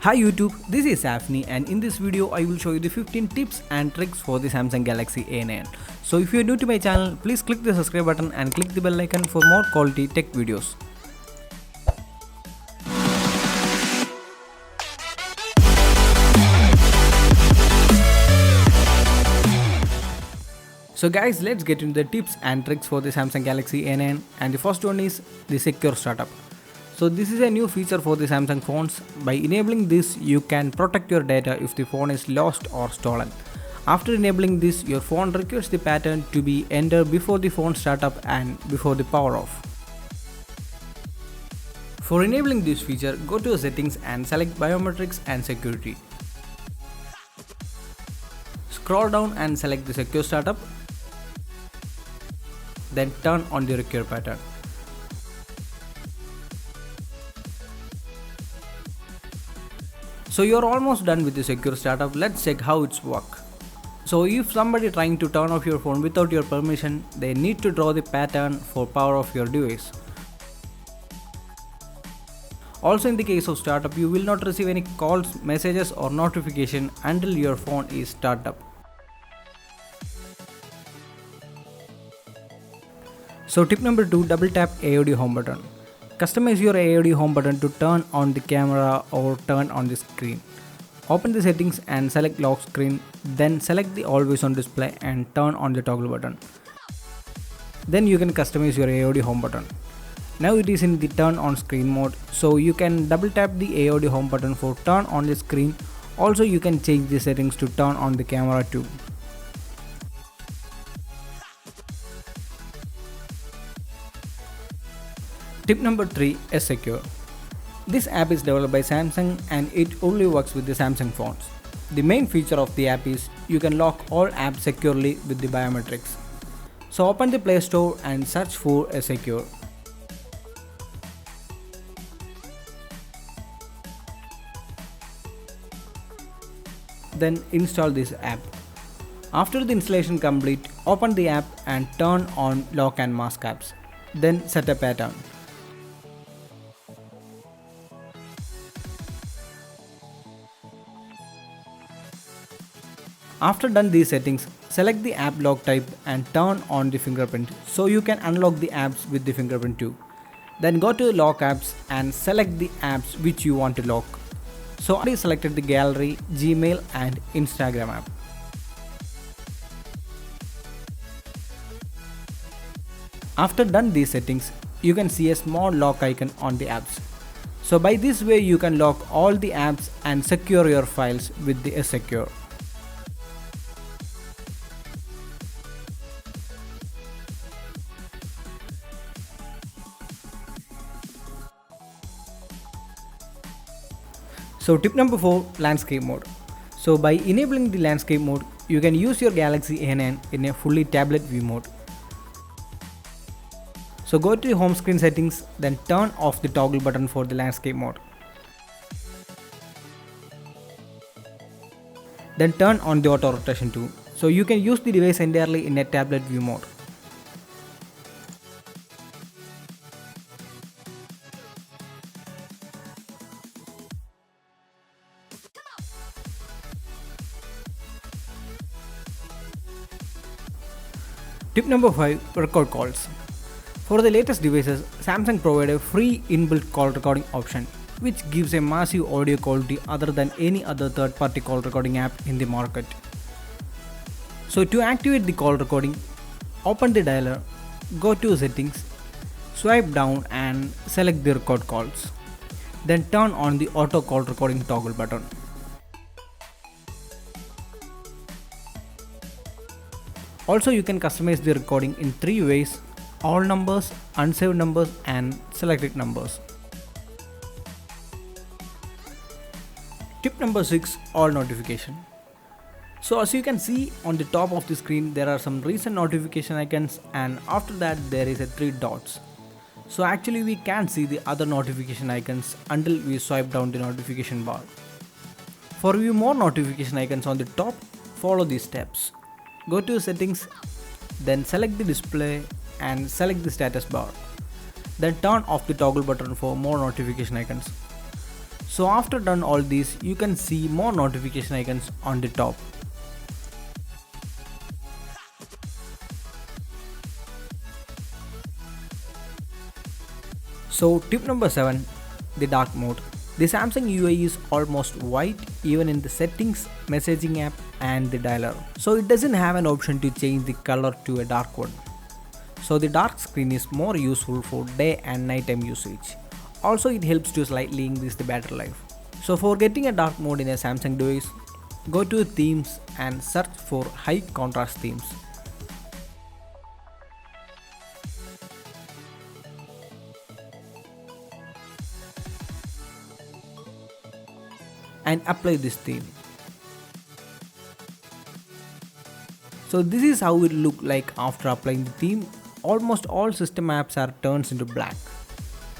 Hi YouTube, this is SAFNY and in this video I will show you the 15 tips and tricks for the Samsung Galaxy A9. So if you are new to my channel, please click the subscribe button and click the bell icon for more quality tech videos. So guys, let's get into the tips and tricks for the Samsung Galaxy A9, and the first one is the secure startup. So this is a new feature for the Samsung phones. By enabling this, you can protect your data if the phone is lost or stolen. After enabling this, your phone requires the pattern to be entered before the phone startup and before the power off. For enabling this feature, go to settings and select biometrics and security. Scroll down and select the secure startup. Then turn on the required pattern. So you're almost done with the secure startup. Let's check how it's work. So if somebody trying to turn off your phone without your permission, they need to draw the pattern for power off your device. Also, in the case of startup, you will not receive any calls, messages or notification until your phone is started up. So tip number 2, double tap AOD home button. Customize your AOD home button to turn on the camera or turn on the screen. Open the settings and select lock screen, then select the always on display and turn on the toggle button. Then you can customize your AOD home button. Now it is in the turn on screen mode, so you can double tap the AOD home button for turn on the screen. Also you can change the settings to turn on the camera too. Tip number 3, S-Secure. This app is developed by Samsung and it only works with the Samsung phones. The main feature of the app is you can lock all apps securely with the biometrics. So open the Play Store and search for S-Secure. Then install this app. After the installation complete, open the app and turn on lock and mask apps. Then set a pattern. After done these settings, select the app lock type and turn on the fingerprint so you can unlock the apps with the fingerprint too. Then go to lock apps and select the apps which you want to lock. So I already selected the gallery, Gmail and Instagram app. After done these settings, you can see a small lock icon on the apps. So by this way you can lock all the apps and secure your files with the S-Secure. So tip number 4, landscape mode. So by enabling the landscape mode, you can use your Galaxy A9 in a fully tablet view mode. So go to the home screen settings, then turn off the toggle button for the landscape mode. Then turn on the auto rotation too, so you can use the device entirely in a tablet view mode. Tip number 5, record calls. For the latest devices, Samsung provides a free inbuilt call recording option, which gives a massive audio quality other than any other third-party call recording app in the market. So to activate the call recording, open the dialer, go to settings, swipe down and select the record calls. Then turn on the auto call recording toggle button. Also you can customize the recording in 3 ways: all numbers, unsaved numbers and selected numbers. Tip number 6, all notification. So as you can see on the top of the screen, there are some recent notification icons and after that there is a 3 dots. So actually we can't see the other notification icons until we swipe down the notification bar. For view more notification icons on the top, follow these steps. Go to settings, then select the display and select the status bar. Then turn off the toggle button for more notification icons. So after done all this, you can see more notification icons on the top. So tip number 7, the dark mode. The Samsung UI is almost white even in the settings, messaging app and the dialer. So it doesn't have an option to change the color to a dark one. So the dark screen is more useful for day and nighttime usage. Also it helps to slightly increase the battery life. So for getting a dark mode in a Samsung device, go to themes and search for high contrast themes. And apply this theme. So this is how it look like after applying the theme. Almost all system apps are turned into black.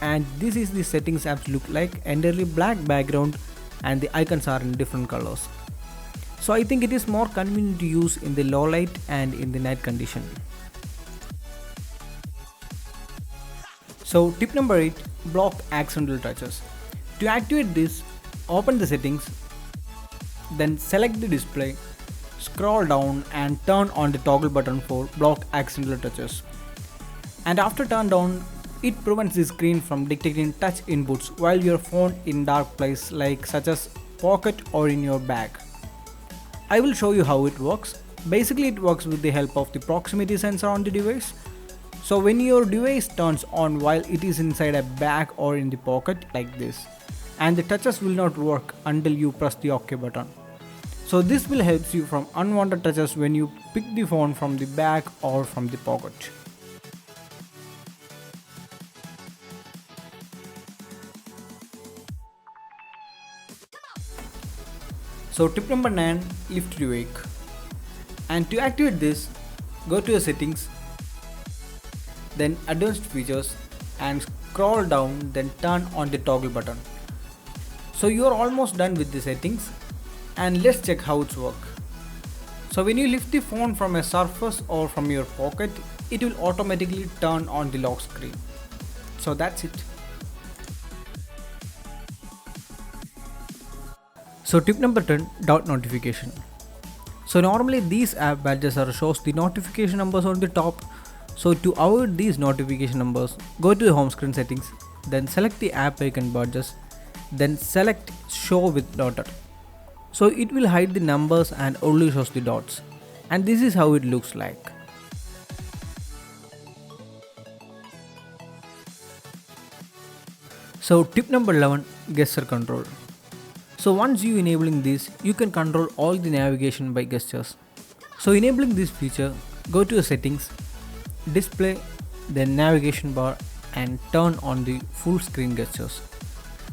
And this is the settings apps look like, entirely black background and the icons are in different colors. So I think it is more convenient to use in the low light and in the night condition. So tip number 8, block accidental touches. To activate this, open the settings, then select the display, scroll down and turn on the toggle button for block accidental touches. And after turn down, it prevents the screen from detecting touch inputs while your phone in dark place like such as pocket or in your bag. I will show you how it works. Basically it works with the help of the proximity sensor on the device. So when your device turns on while it is inside a bag or in the pocket like this, and the touches will not work until you press the OK button. So this will help you from unwanted touches when you pick the phone from the bag or from the pocket. So tip number 9, lift to wake. And to activate this, go to your settings, then advanced features and scroll down, then turn on the toggle button. So you are almost done with the settings and let's check how it works. So when you lift the phone from a surface or from your pocket, it will automatically turn on the lock screen. So that's it. So tip number 10, dot notification. So normally these app badges are shows the notification numbers on the top. So to avoid these notification numbers, go to the home screen settings, then select the app icon badges, then select show with dotted. So it will hide the numbers and only shows the dots. And this is how it looks like. So tip number 11, gesture control. So once you enabling this, you can control all the navigation by gestures. So enabling this feature, go to your settings, display, then navigation bar and turn on the full screen gestures.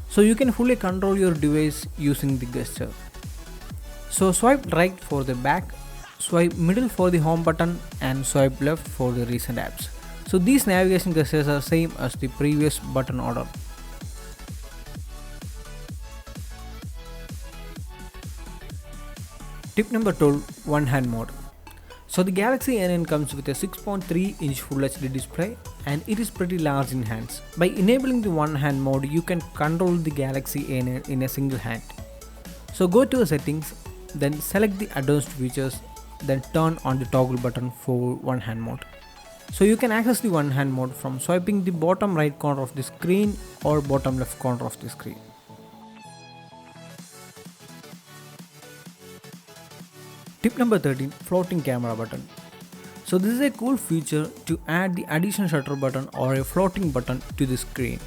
So you can fully control your device using the gesture. So swipe right for the back, swipe middle for the home button and swipe left for the recent apps. So these navigation gestures are same as the previous button order. Tip number 12, one hand mode. So the Galaxy A9 comes with a 6.3-inch Full HD display and it is pretty large in hands. By enabling the one hand mode, you can control the Galaxy A9 in a single hand. So go to the settings, then select the advanced features, then turn on the toggle button for one hand mode. So you can access the one hand mode from swiping the bottom right corner of the screen or bottom left corner of the screen. Tip number 13, floating camera button. So this is a cool feature to add the additional shutter button or a floating button to the screen.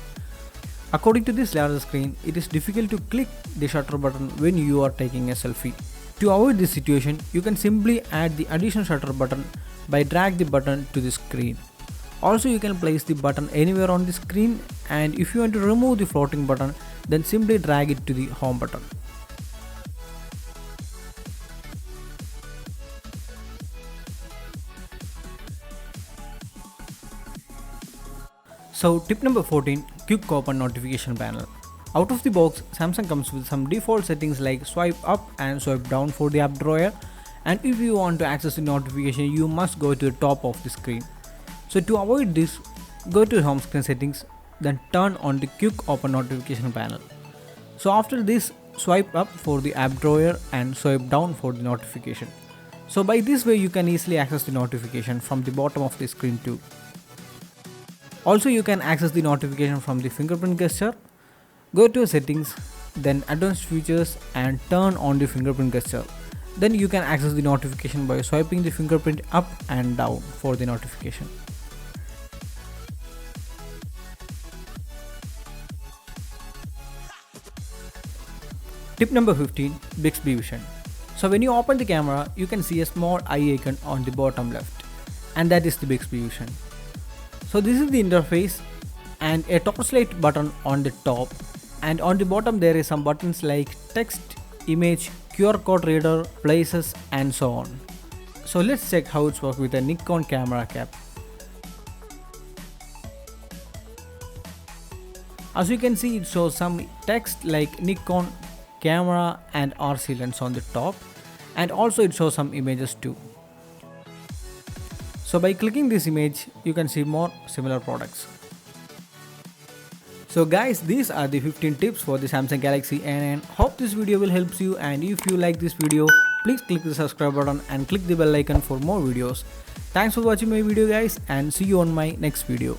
According to this larger screen, it is difficult to click the shutter button when you are taking a selfie. To avoid this situation, you can simply add the additional shutter button by drag the button to the screen. Also you can place the button anywhere on the screen, and if you want to remove the floating button, then simply drag it to the home button. So tip number 14, quick open notification panel. Out of the box, Samsung comes with some default settings like swipe up and swipe down for the app drawer, and if you want to access the notification, you must go to the top of the screen. So to avoid this, go to home screen settings, then turn on the quick open notification panel. So after this, swipe up for the app drawer and swipe down for the notification. So by this way you can easily access the notification from the bottom of the screen too. Also you can access the notification from the fingerprint gesture. Go to settings, then advanced features and turn on the fingerprint gesture. Then you can access the notification by swiping the fingerprint up and down for the notification. Tip number 15, Bixby Vision. So when you open the camera, you can see a small eye icon on the bottom left, and that is the Bixby Vision. So this is the interface and a torchlight button on the top, and on the bottom there is some buttons like text, image, QR code reader, places and so on. So let's check how it's works with a Nikon camera cap. As you can see, it shows some text like Nikon camera and RC lens on the top, and also it shows some images too. So by clicking this image you can see more similar products. So guys, these are the 15 tips for the Samsung Galaxy A9. Hope this video will help you, and if you like this video, please click the subscribe button and click the bell icon for more videos. Thanks for watching my video guys, and see you on my next video.